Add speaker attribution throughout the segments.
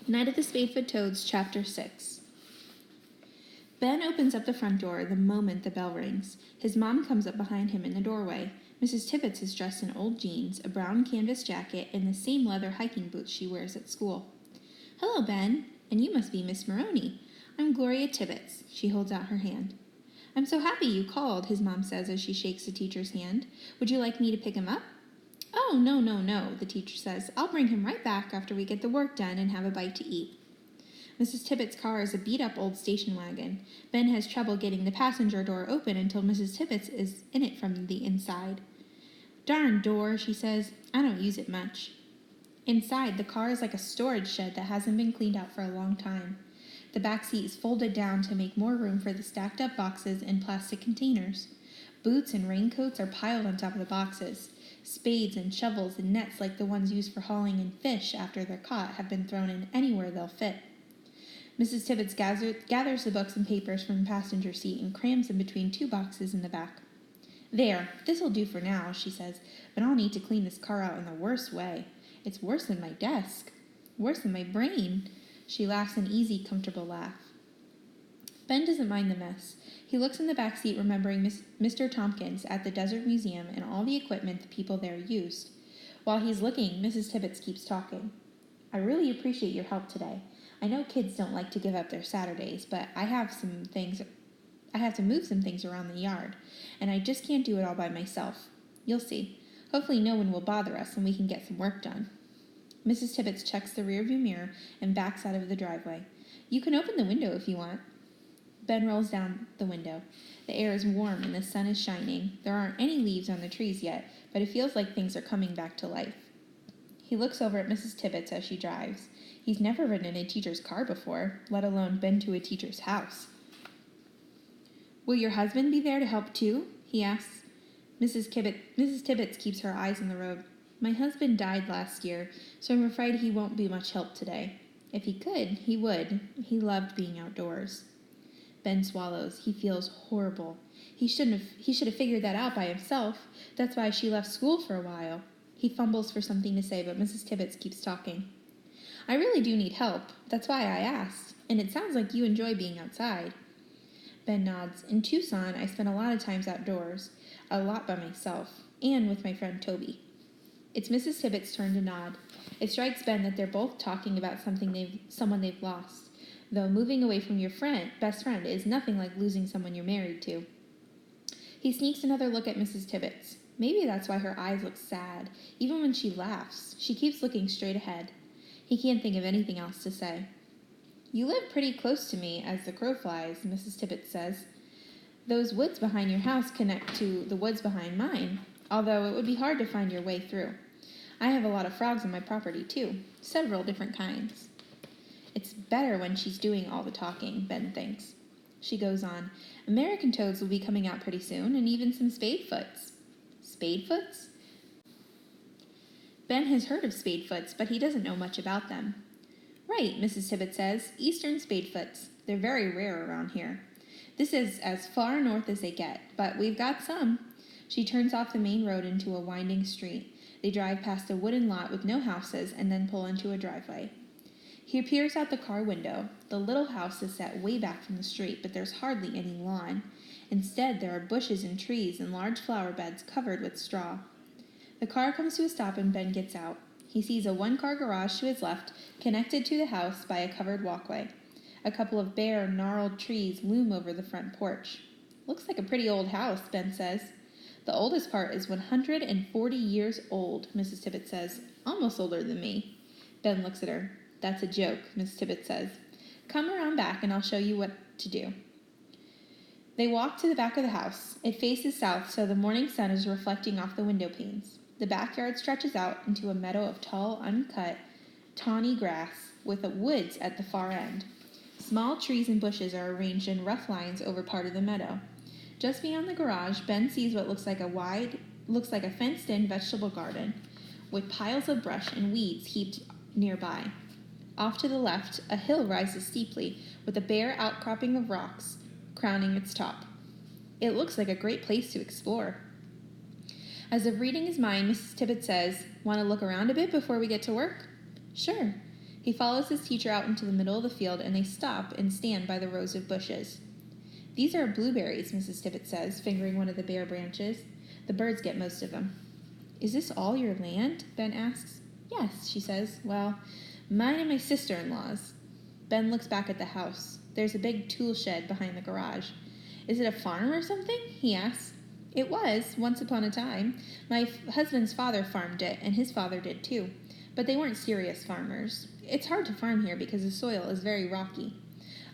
Speaker 1: Night of the Spadefoot Toads, Chapter 6. Ben opens up the front door the moment the bell rings. His mom comes up behind him in the doorway. Mrs. Tibbets is dressed in old jeans, a brown canvas jacket, and the same leather hiking boots she wears at school. "Hello, Ben, and you must be Miss Maroney. I'm Gloria Tibbets." She holds out her hand. "I'm so happy you called," his mom says as she shakes the teacher's hand. "Would you like me to pick him up?" "Oh, no," the teacher says. "I'll bring him right back after we get the work done and have a bite to eat." Mrs. Tibbets' car is a beat-up old station wagon. Ben has trouble getting the passenger door open until Mrs. Tibbets is in it from the inside. "Darn door," she says. "I don't use it much." Inside, the car is like a storage shed that hasn't been cleaned out for a long time. The back seat is folded down to make more room for the stacked-up boxes and plastic containers. Boots and raincoats are piled on top of the boxes. Spades and shovels and nets like the ones used for hauling in fish after they're caught have been thrown in anywhere they'll fit. Mrs. Tibbets gathers the books and papers from the passenger seat and crams them between two boxes in the back. "There, this'll do for now," she says, "but I'll need to clean this car out in the worst way. It's worse than my desk. Worse than my brain." She laughs an easy, comfortable laugh. Ben doesn't mind the mess. He looks in the back seat, remembering Mr. Tompkins at the Desert Museum and all the equipment the people there used. While he's looking, Mrs. Tibbets keeps talking. "I really appreciate your help today. I know kids don't like to give up their Saturdays, but I have to move some things around the yard, and I just can't do it all by myself. You'll see. Hopefully no one will bother us and we can get some work done." Mrs. Tibbets checks the rearview mirror and backs out of the driveway. "You can open the window if you want." Ben rolls down the window. The air is warm and the sun is shining. There aren't any leaves on the trees yet, but it feels like things are coming back to life. He looks over at Mrs. Tibbets as she drives. He's never ridden in a teacher's car before, let alone been to a teacher's house. "Will your husband be there to help too?" he asks. Mrs. Tibbets keeps her eyes on the road. "My husband died last year, so I'm afraid he won't be much help today. If he could, he would. He loved being outdoors." Ben swallows. He feels horrible. He should have figured that out by himself. That's why she left school for a while. He fumbles for something to say, but Mrs. Tibbets keeps talking. "I really do need help. That's why I asked. And it sounds like you enjoy being outside." Ben nods. "In Tucson, I spend a lot of times outdoors. A lot by myself. And with my friend Toby." It's Mrs. Tibbets' turn to nod. It strikes Ben that they're both talking about someone they've lost. Though moving away from your best friend is nothing like losing someone you're married to. He sneaks another look at Mrs. Tibbets. Maybe that's why her eyes look sad. Even when she laughs, she keeps looking straight ahead. He can't think of anything else to say. "You live pretty close to me as the crow flies," Mrs. Tibbets says. "Those woods behind your house connect to the woods behind mine, although it would be hard to find your way through. I have a lot of frogs on my property, too. Several different kinds." It's better when she's doing all the talking, Ben thinks. She goes on, "American toads will be coming out pretty soon, and even some Spadefoots." Spadefoots? Ben has heard of Spadefoots, but he doesn't know much about them. "Right," Mrs. Tibbets says, "eastern Spadefoots. They're very rare around here. This is as far north as they get, but we've got some." She turns off the main road into a winding street. They drive past a wooden lot with no houses and then pull into a driveway. He peers out the car window. The little house is set way back from the street, but there's hardly any lawn. Instead, there are bushes and trees and large flower beds covered with straw. The car comes to a stop and Ben gets out. He sees a one-car garage to his left, connected to the house by a covered walkway. A couple of bare, gnarled trees loom over the front porch. "Looks like a pretty old house," Ben says. "The oldest part is 140 years old," Mrs. Tibbets says. "Almost older than me." Ben looks at her. "That's a joke," Mrs. Tibbets says. "Come around back and I'll show you what to do." They walk to the back of the house. It faces south, so the morning sun is reflecting off the window panes. The backyard stretches out into a meadow of tall, uncut, tawny grass with woods at the far end. Small trees and bushes are arranged in rough lines over part of the meadow. Just beyond the garage, Ben sees what looks like a fenced-in vegetable garden with piles of brush and weeds heaped nearby. Off to the left, a hill rises steeply, with a bare outcropping of rocks crowning its top. It looks like a great place to explore. As if reading his mind, Mrs. Tibbets says, "Want to look around a bit before we get to work?" "Sure." He follows his teacher out into the middle of the field, and they stop and stand by the rows of bushes. "These are blueberries," Mrs. Tibbet says, fingering one of the bare branches. "The birds get most of them." "Is this all your land?" Ben asks. "Yes," she says. "Well, mine and my sister-in-law's." Ben looks back at the house. There's a big tool shed behind the garage. "Is it a farm or something?" he asks. "It was, once upon a time. My husband's father farmed it, and his father did too. But they weren't serious farmers. It's hard to farm here because the soil is very rocky.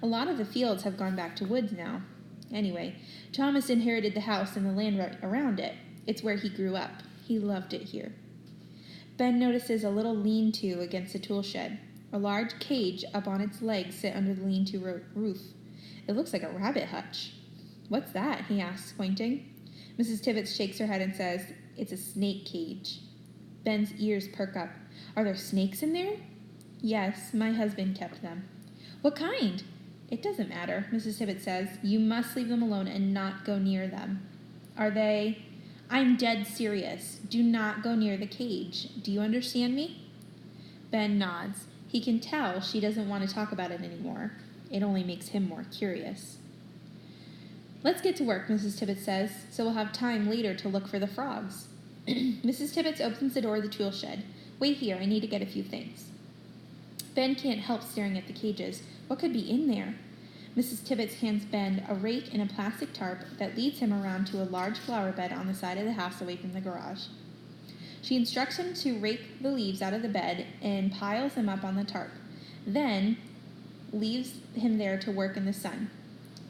Speaker 1: A lot of the fields have gone back to woods now. Anyway, Thomas inherited the house and the land right around it. It's where he grew up. He loved it here." Ben notices a little lean-to against the tool shed. A large cage up on its legs sit under the lean-to roof. It looks like a rabbit hutch. "What's that?" he asks, pointing. Mrs. Tibbet shakes her head and says, "It's a snake cage." Ben's ears perk up. "Are there snakes in there?" "Yes, my husband kept them." "What kind?" "It doesn't matter," Mrs. Tibbet says. "You must leave them alone and not go near them." "Are they—" "I'm dead serious. Do not go near the cage. Do you understand me?" Ben nods. He can tell she doesn't want to talk about it anymore. It only makes him more curious. "Let's get to work," Mrs. Tibbet says, "so we'll have time later to look for the frogs." Mrs. Tibbet opens the door of the tool shed. "Wait here, I need to get a few things." Ben can't help staring at the cages. What could be in there? Mrs. Tibbet hands Ben a rake and a plastic tarp that leads him around to a large flower bed on the side of the house away from the garage. She instructs him to rake the leaves out of the bed and piles them up on the tarp, then leaves him there to work in the sun.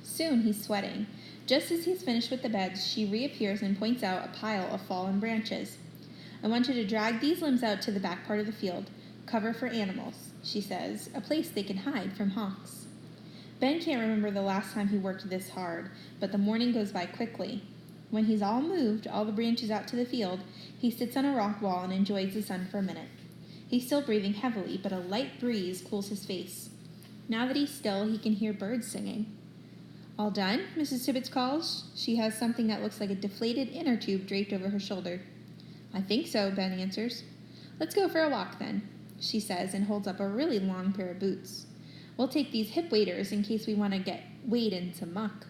Speaker 1: Soon he's sweating. Just as he's finished with the beds, she reappears and points out a pile of fallen branches. "I want you to drag these limbs out to the back part of the field. Cover for animals," she says, "a place they can hide from hawks." Ben can't remember the last time he worked this hard, but the morning goes by quickly. When he's all moved, all the branches out to the field, he sits on a rock wall and enjoys the sun for a minute. He's still breathing heavily, but a light breeze cools his face. Now that he's still, he can hear birds singing. "All done?" Mrs. Tibbet calls. She has something that looks like a deflated inner tube draped over her shoulder. "I think so," Ben answers. "Let's go for a walk then," she says, and holds up a really long pair of boots. "We'll take these hip waders in case we want to wade in some muck."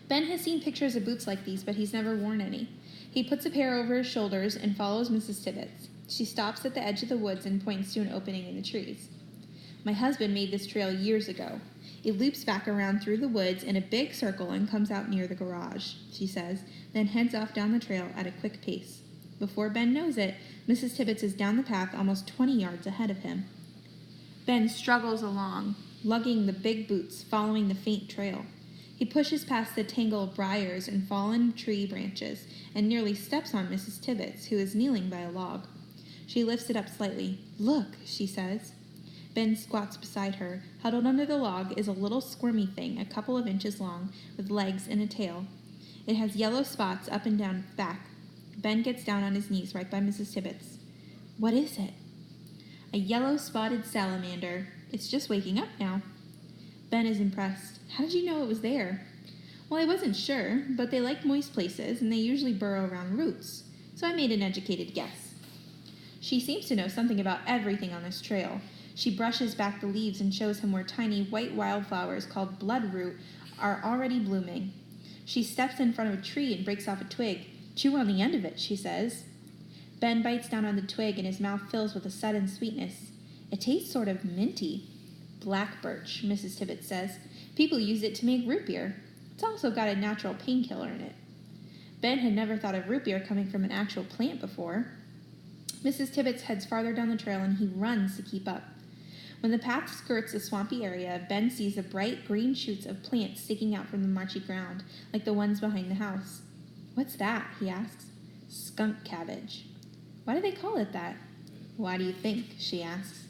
Speaker 1: Ben has seen pictures of boots like these, but he's never worn any. He puts a pair over his shoulders and follows Mrs. Tibbet. She stops at the edge of the woods and points to an opening in the trees. "My husband made this trail years ago. It loops back around through the woods in a big circle and comes out near the garage," she says, then heads off down the trail at a quick pace. Before Ben knows it, Mrs. Tibbet is down the path almost 20 yards ahead of him. Ben struggles along, lugging the big boots, following the faint trail. He pushes past the tangle of briars and fallen tree branches and nearly steps on Mrs. Tibbet, who is kneeling by a log. She lifts it up slightly. "Look," she says. Ben squats beside her. Huddled under the log is a little squirmy thing, a couple of inches long, with legs and a tail. It has yellow spots up and down its back. Ben gets down on his knees right by Mrs. Tibbet's. "What is it?" "A yellow spotted salamander. It's just waking up now." Ben is impressed. "How did you know it was there?" "Well, I wasn't sure, but they like moist places, and they usually burrow around roots, so I made an educated guess." She seems to know something about everything on this trail. She brushes back the leaves and shows him where tiny white wildflowers called bloodroot are already blooming. She steps in front of a tree and breaks off a twig. "Chew on the end of it," she says. Ben bites down on the twig and his mouth fills with a sudden sweetness. "It tastes sort of minty." "Black birch," Mrs. Tibbet says. "People use it to make root beer. It's also got a natural painkiller in it." Ben had never thought of root beer coming from an actual plant before. Mrs. Tibbet heads farther down the trail and he runs to keep up. When the path skirts a swampy area, Ben sees the bright green shoots of plants sticking out from the marshy ground, like the ones behind the house. "What's that?" he asks. "Skunk cabbage." "Why do they call it that?" "Why do you think?" she asks.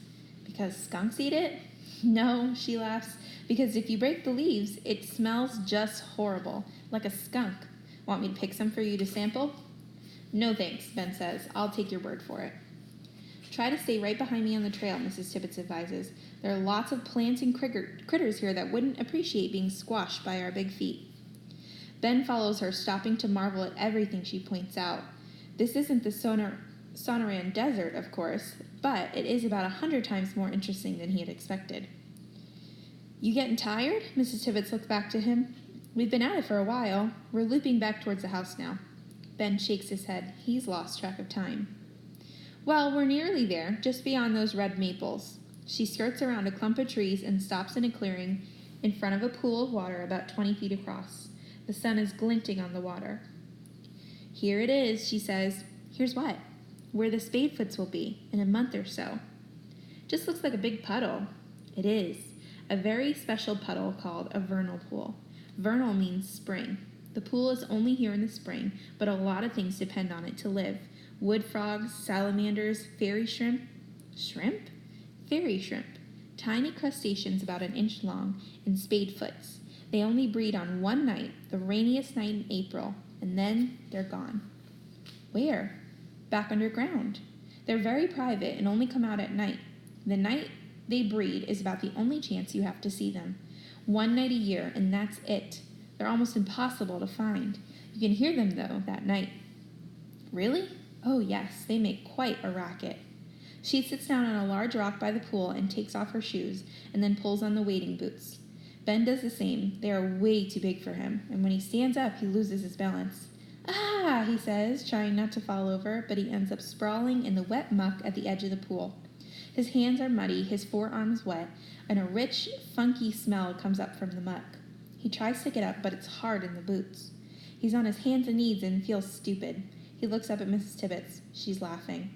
Speaker 1: "Because skunks eat it?" "No," she laughs, "because if you break the leaves, it smells just horrible, like a skunk. Want me to pick some for you to sample?" "No thanks," Ben says. "I'll take your word for it." "Try to stay right behind me on the trail," Mrs. Tibbet advises. "There are lots of plants and critters here that wouldn't appreciate being squashed by our big feet." Ben follows her, stopping to marvel at everything she points out. This isn't the Sonoran Desert, of course, but it is about 100 times more interesting than he had expected. You getting tired? Mrs. Tibbets looked back to him. We've been at it for a while. We're looping back towards the house now. Ben shakes his head. He's lost track of time. Well, we're nearly there, just beyond those red maples. She skirts around a clump of trees and stops in a clearing in front of a pool of water about 20 feet across. The sun is glinting on the water. Here it is, she says. Here's what? Where the Spadefoots will be in a month or so. Just looks like a big puddle. It is. A very special puddle called a vernal pool. Vernal means spring. The pool is only here in the spring, but a lot of things depend on it to live. Wood frogs, salamanders, fairy shrimp. Shrimp? Fairy shrimp. Tiny crustaceans about an inch long and spadefoots. They only breed on one night, the rainiest night in April, and then they're gone. Where? Back underground. They're very private and only come out at night. The night they breed is about the only chance you have to see them. One night a year, and that's it. They're almost impossible to find. You can hear them, though, that night. Really? Oh, yes, they make quite a racket. She sits down on a large rock by the pool and takes off her shoes, and then pulls on the wading boots. Ben does the same. They are way too big for him, and when he stands up, he loses his balance. Ah, he says, trying not to fall over, but he ends up sprawling in the wet muck at the edge of the pool. His hands are muddy, his forearms wet, and a rich, funky smell comes up from the muck. He tries to get up, but it's hard in the boots. He's on his hands and knees and feels stupid. He looks up at Mrs. Tibbets. She's laughing.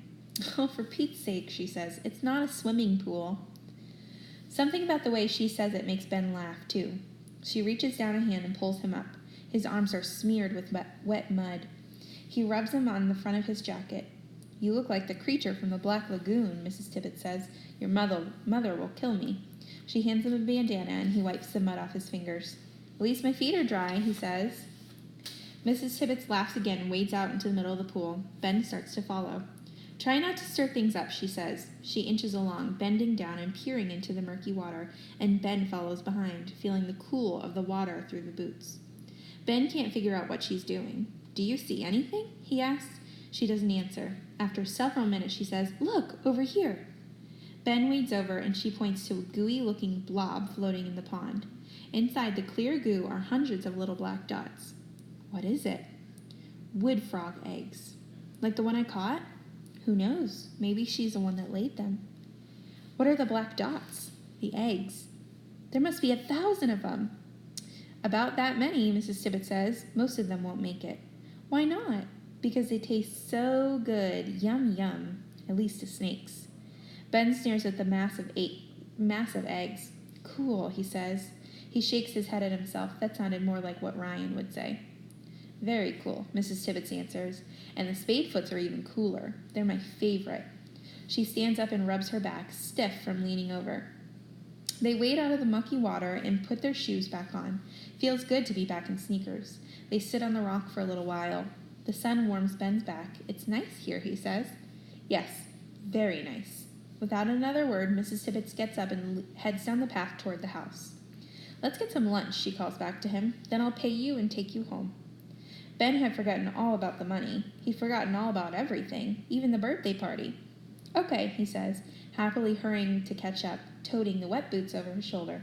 Speaker 1: Oh, for Pete's sake, she says. It's not a swimming pool. Something about the way she says it makes Ben laugh, too. She reaches down a hand and pulls him up. His arms are smeared with wet mud. He rubs them on the front of his jacket. You look like the creature from the Black Lagoon, Mrs. Tibbets says. Your mother will kill me. She hands him a bandana, and he wipes the mud off his fingers. At least my feet are dry, he says. Mrs. Tibbets laughs again and wades out into the middle of the pool. Ben starts to follow. Try not to stir things up, she says. She inches along, bending down and peering into the murky water, and Ben follows behind, feeling the cool of the water through the boots. Ben can't figure out what she's doing. Do you see anything? He asks. She doesn't answer. After several minutes, she says, Look, over here. Ben wades over, and she points to a gooey-looking blob floating in the pond. Inside the clear goo are hundreds of little black dots. What is it? Wood frog eggs. Like the one I caught? Who knows? Maybe she's the one that laid them. What are the black dots? The eggs. There must be 1,000 of them. About that many, Mrs. Tibbets says. Most of them won't make it. Why not? Because they taste so good. Yum, yum. At least to snakes. Ben stares at the massive eggs. Cool, he says. He shakes his head at himself. That sounded more like what Ryan would say. Very cool, Mrs. Tibbets answers. And the Spadefoots are even cooler. They're my favorite. She stands up and rubs her back, stiff from leaning over. They wade out of the mucky water and put their shoes back on. Feels good to be back in sneakers. They sit on the rock for a little while. The sun warms Ben's back. It's nice here, he says. Yes, very nice. Without another word, Mrs. Tibbets gets up and heads down the path toward the house. Let's get some lunch, she calls back to him. Then I'll pay you and take you home. Ben had forgotten all about the money. He'd forgotten all about everything, even the birthday party. Okay, he says, happily hurrying to catch up, toting the wet boots over his shoulder.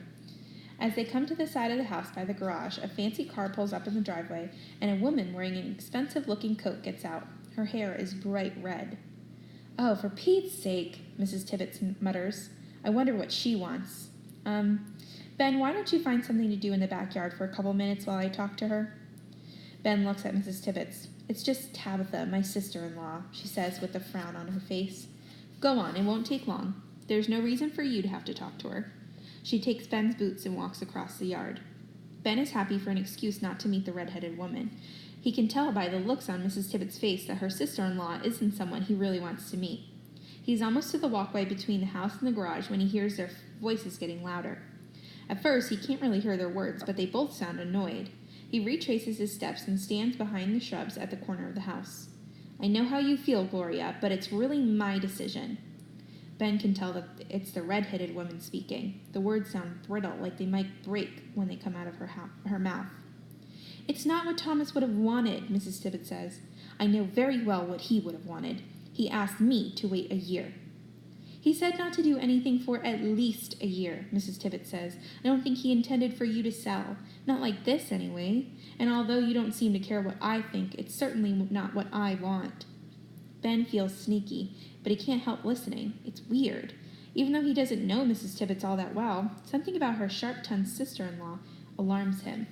Speaker 1: As they come to the side of the house by the garage, a fancy car pulls up in the driveway, and a woman wearing an expensive-looking coat gets out. Her hair is bright red. Oh, for Pete's sake, Mrs. Tibbets mutters. I wonder what she wants. Ben, why don't you find something to do in the backyard for a couple minutes while I talk to her? Ben looks at Mrs. Tibbets. It's just Tabitha, my sister-in-law, she says with a frown on her face. Go on, it won't take long. There's no reason for you to have to talk to her. She takes Ben's boots and walks across the yard. Ben is happy for an excuse not to meet the red-headed woman. He can tell by the looks on Mrs. Tibbets' face that her sister-in-law isn't someone he really wants to meet. He's almost to the walkway between the house and the garage when he hears their voices getting louder. At first, he can't really hear their words, but they both sound annoyed. He retraces his steps and stands behind the shrubs at the corner of the house. I know how you feel, Gloria, but it's really my decision. Ben can tell that it's the red-headed woman speaking. The words sound brittle, like they might break when they come out of her mouth. It's not what Thomas would have wanted, Mrs. Tibbets says. I know very well what he would have wanted. He asked me to wait a year." "He said not to do anything for at least a year," Mrs. Tibbets says. "I don't think he intended for you to sell. Not like this, anyway. And although you don't seem to care what I think, it's certainly not what I want." Ben feels sneaky, but he can't help listening. It's weird. Even though he doesn't know Mrs. Tibbets all that well, something about her sharp-tongued sister-in-law alarms him.